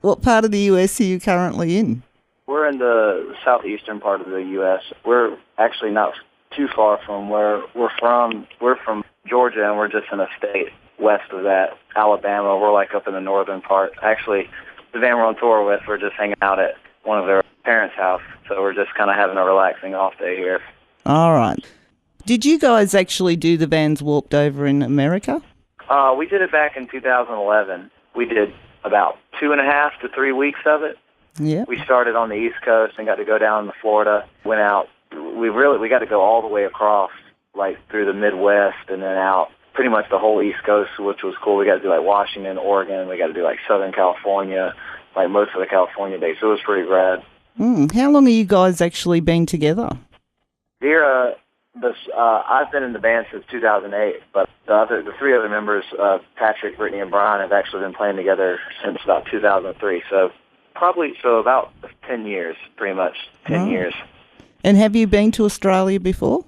What part of the US are you currently in? We're in the southeastern part of the U.S. We're actually not too far from where we're from. We're from Georgia, and we're just in a state west of that, Alabama. We're like up in the northern part. Actually, the band we're on tour with, we're just hanging out at one of their parents' house, so we're just kind of having a relaxing off day here. All right. Did you guys actually do the Vans Warped over in America? We did it back in 2011. We did about 2.5 to 3 weeks of it. Yeah. We started on the East Coast and got to go down to Florida. Went out. We got to go all the way across, like through the Midwest, and then out pretty much the whole East Coast, which was cool. We got to do like Washington, Oregon. We got to do like Southern California, like most of the California days. So it was pretty rad. How long have you guys actually been together? Veara, I've been in the band since 2008, but the three other members, Patrick, Brittany, and Brian, have actually been playing together since about 2003. So about 10 years, pretty much 10 years. And have you been to Australia before?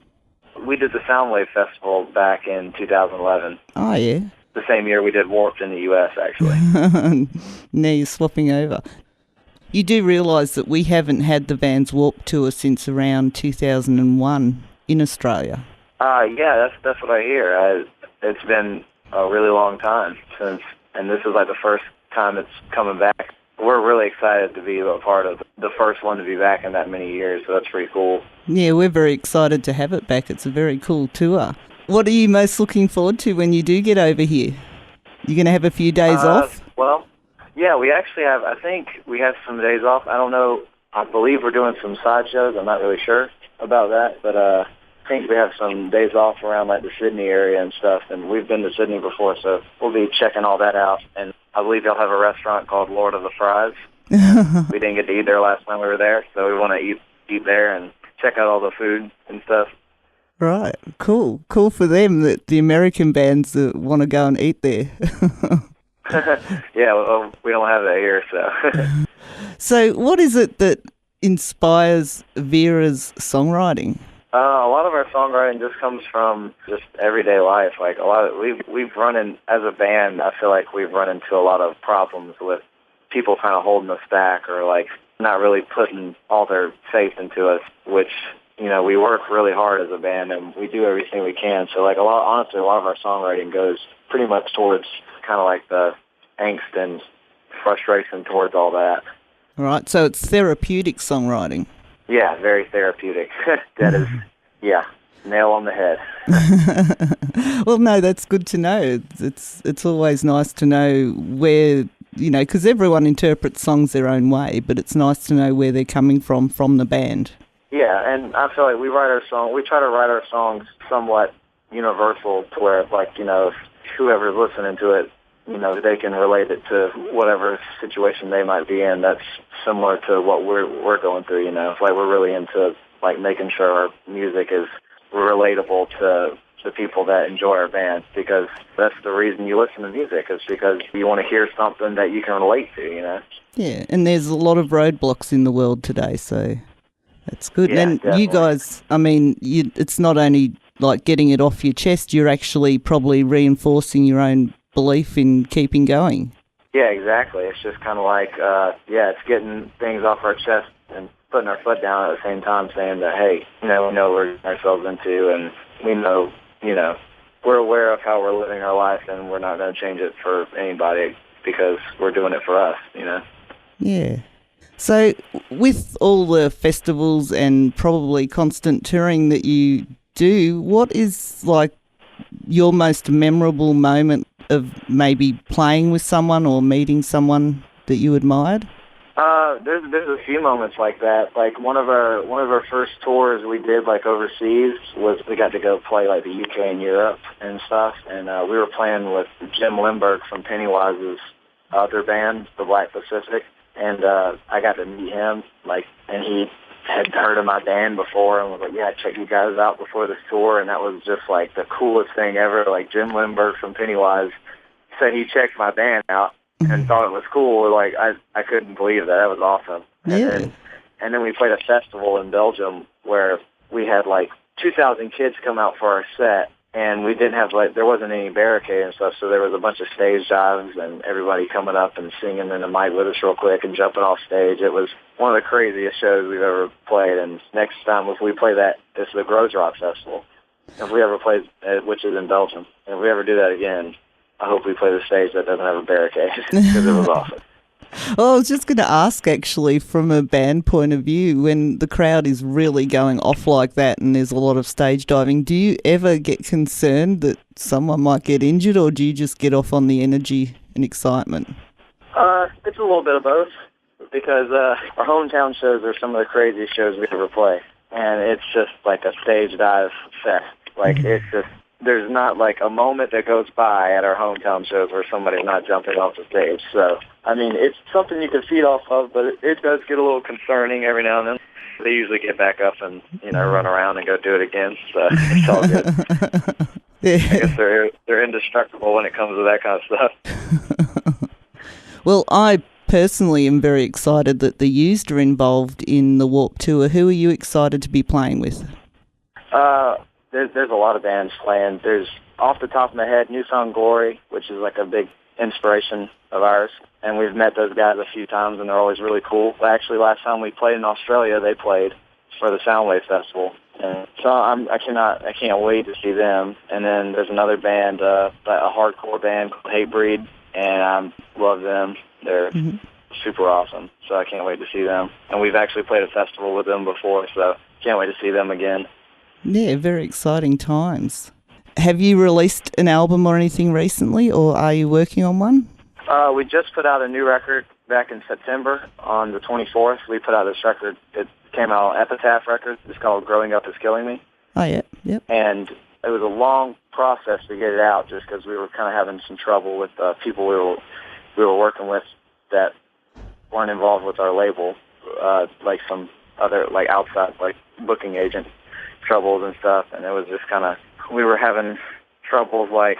We did the Soundwave Festival back in 2011. Oh, yeah. The same year we did Warped in the US, actually. Now you're swapping over. You do realise that we haven't had the Vans Warped tour since around 2001 in Australia. Yeah, that's what I hear. It's been a really long time since, and this is like the first time it's coming back. We're really excited to be a part of the first one to be back in that many years, so that's pretty cool. Yeah, we're very excited to have it back. It's a very cool tour. What are you most looking forward to when you do get over here? You going to have a few days off? Well, yeah, we actually have, I think we have some days off. I don't know. I believe we're doing some side shows. I'm not really sure about that, but I think we have some days off around like the Sydney area and stuff, and we've been to Sydney before, so we'll be checking all that out. And I believe they'll have a restaurant called Lord of the Fries. We didn't get to eat there last time we were there, so we want to eat there and check out all the food and stuff. Right, cool. Cool for them that the American bands that want to go and eat there. Yeah, well, we don't have that here, so. So what is it that inspires Veara's songwriting? A lot of our songwriting just comes from just everyday life. Like we've run in, as a band, I feel like we've run into a lot of problems with people kind of holding us back or like not really putting all their faith into us, which, you know, we work really hard as a band and we do everything we can. So like honestly, a lot of our songwriting goes pretty much towards kind of like the angst and frustration towards all that. Right, so it's therapeutic songwriting. Yeah, very therapeutic. That is, yeah, nail on the head. Well, no, that's good to know. It's always nice to know where, you know, because everyone interprets songs their own way, but it's nice to know where they're coming from the band. Yeah, and I feel like we try to write our songs somewhat universal to where, like, you know, if whoever's listening to it, you know, they can relate it to whatever situation they might be in. That's similar to what we're going through, you know. It's like we're really into, like, making sure our music is relatable to the people that enjoy our band, because that's the reason you listen to music, is because you want to hear something that you can relate to, you know. Yeah, and there's a lot of roadblocks in the world today, so that's good. Yeah, and definitely. You guys, I mean, it's not only like getting it off your chest, you're actually probably reinforcing your own belief in keeping going. Yeah, exactly. It's just kind of like, it's getting things off our chest and putting our foot down at the same time, saying that, hey, you know, we know what we're getting ourselves into, and we know, you know, we're aware of how we're living our life, and we're not going to change it for anybody because we're doing it for us, you know. Yeah. So with all the festivals and probably constant touring that you do, what is like your most memorable moment of maybe playing with someone or meeting someone that you admired? There's a few moments like that. Like one of our first tours we did like overseas was we got to go play like the UK and Europe and stuff, and we were playing with Jim Lindberg from Pennywise's other band, the Black Pacific, and I got to meet him, like, and he had heard of my band before and was like, yeah, check you guys out before this tour, and that was just like the coolest thing ever. Like Jim Lindberg from Pennywise said he checked my band out and thought it was cool. Like I couldn't believe that. That was awesome. Yeah. And then we played a festival in Belgium where we had like 2,000 kids come out for our set, and we didn't have, like, there wasn't any barricade and stuff, so there was a bunch of stage dives and everybody coming up and singing in the mic with us real quick and jumping off stage. It was one of the craziest shows we've ever played, and next time if we play that, it's the Grows Rock Festival. If we ever play, which is in Belgium, and if we ever do that again, I hope we play the stage that doesn't have a barricade, because it was awesome. Well, I was just going to ask, actually, from a band point of view, when the crowd is really going off like that and there's a lot of stage diving, do you ever get concerned that someone might get injured, or do you just get off on the energy and excitement? It's a little bit of both, because our hometown shows are some of the craziest shows we ever play, and it's just like a stage dive fest. Like, it's just, there's not like a moment that goes by at our hometown shows where somebody's not jumping off the stage. So, I mean, it's something you can feed off of, but it does get a little concerning every now and then. They usually get back up and, run around and go do it again, so it's all good. Yeah. I guess they're indestructible when it comes to that kind of stuff. Well, I personally am very excited that the Used are involved in the Warped Tour. Who are you excited to be playing with? There's a lot of bands playing. There's, off the top of my head, New Found Glory, which is like a big inspiration of ours, and we've met those guys a few times, and they're always really cool. Actually, last time we played in Australia, they played for the Soundwave Festival, and so I can't wait to see them. And then there's another band, a hardcore band called Hatebreed, and I love them. They're super awesome, so I can't wait to see them. And we've actually played a festival with them before, so can't wait to see them again. Yeah, very exciting times. Have you released an album or anything recently, or are you working on one? We just put out a new record back in September on the 24th. We put out this record. It came out on Epitaph Records. It's called Growing Up Is Killing Me. Oh, yeah, yep. And it was a long process to get it out just because we were kind of having some trouble with people we were working with that weren't involved with our label, like some other, like outside, like booking agent troubles and stuff. And it was just kind of, we were having troubles like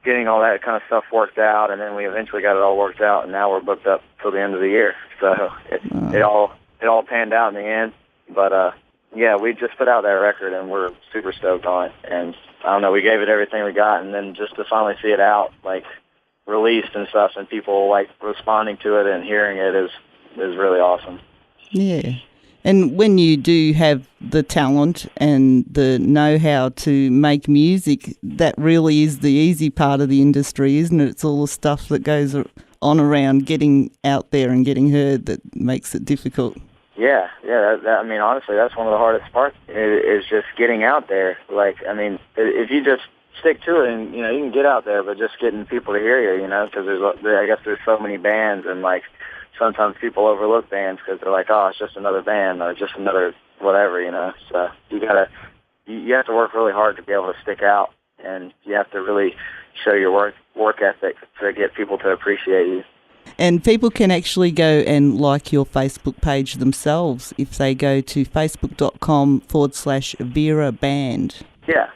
getting all that kind of stuff worked out, and then we eventually got it all worked out, and now we're booked up till the end of the year. So it all panned out in the end. But yeah, we just put out that record, and we're super stoked on it. And I don't know, we gave it everything we got, and then just to finally see it out, like released and stuff, and people like responding to it and hearing it is really awesome. Yeah. And when you do have the talent and the know-how to make music, that really is the easy part of the industry, isn't it? It's all the stuff that goes on around getting out there and getting heard that makes it difficult. Yeah. I mean, honestly, that's one of the hardest parts is just getting out there. Like, I mean, if you just stick to it and, you can get out there, but just getting people to hear you, because I guess there's so many bands, and like, sometimes people overlook bands because they're like, oh, it's just another band or just another whatever, So you have to work really hard to be able to stick out, and you have to really show your work ethic to get people to appreciate you. And people can actually go and like your Facebook page themselves if they go to facebook.com/Veara Band. Yeah.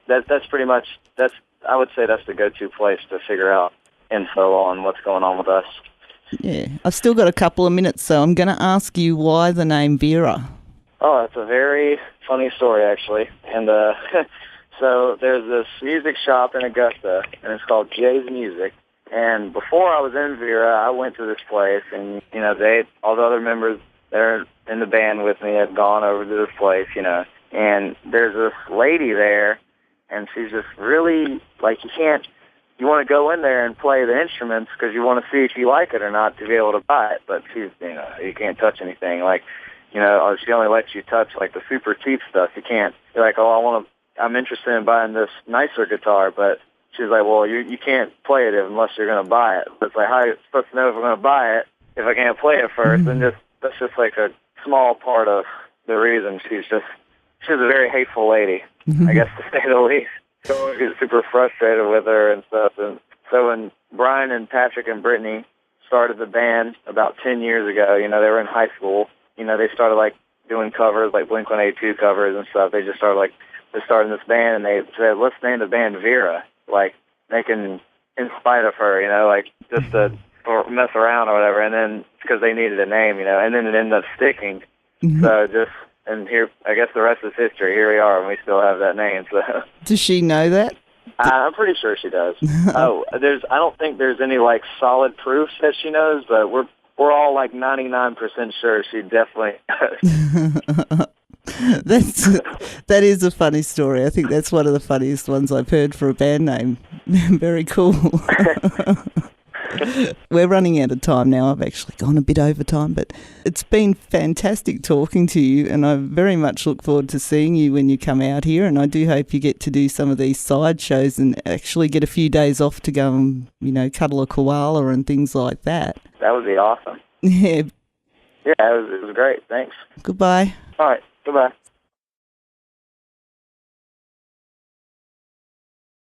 That's pretty much, I would say that's the go-to place to figure out info on what's going on with us. Yeah, I've still got a couple of minutes, so I'm going to ask you why the name Veara. Oh, that's a very funny story, actually. And so there's this music shop in Augusta, and it's called Jay's Music. And before I was in Veara, I went to this place, and, all the other members that are in the band with me had gone over to this place, And there's this lady there, and she's just really, like, you want to go in there and play the instruments because you want to see if you like it or not to be able to buy it. But she's, you can't touch anything. Like, she only lets you touch like the super cheap stuff. You can't. You're like, oh, I'm interested in buying this nicer guitar, but she's like, well, you can't play it unless you're going to buy it. But it's like, how are you supposed to know if I'm going to buy it if I can't play it first? And that's just like a small part of the reason. She's a very hateful lady, I guess, to say the least. So I get super frustrated with her and stuff. And so when Brian and Patrick and Brittany started the band about 10 years ago, they were in high school. They started like doing covers, like Blink-182 covers and stuff. They started this band, and they said, let's name the band Veara, like making in spite of her, like just to mess around or whatever. And then because they needed a name, and then it ended up sticking. So just and here, I guess the rest is history. Here we are, and we still have that name. So Does she know that? I'm pretty sure she does. I don't think there's any like solid proof that she knows, but we're all like 99% sure she definitely knows. That is a funny story. I think that's one of the funniest ones I've heard for a band name. Very cool. We're running out of time now. I've actually gone a bit over time, but it's been fantastic talking to you, and I very much look forward to seeing you when you come out here, and I do hope you get to do some of these side shows and actually get a few days off to go and, cuddle a koala and things like that. That would be awesome. Yeah. Yeah, it was great. Thanks. Goodbye. All right. Goodbye.